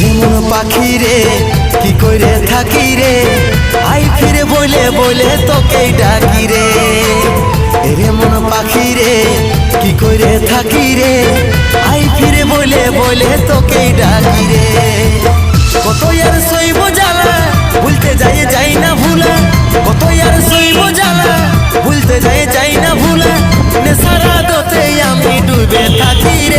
রে মন পাখি রে কি করে থাকি রে, আই ফিরে বলে বলে তোকে ডাকি রে। রে মন পাখি রে কি করে থাকি রে, আই ফিরে বলে বলে তোকে ডাকি রে। কত আর সইব জ্বালা ভুলতে যাই না ভুলা, কত আর সইব জ্বালা ভুলতে যাই না ভুলা, নেশার আদতে আমি ডুবে থাকি রে।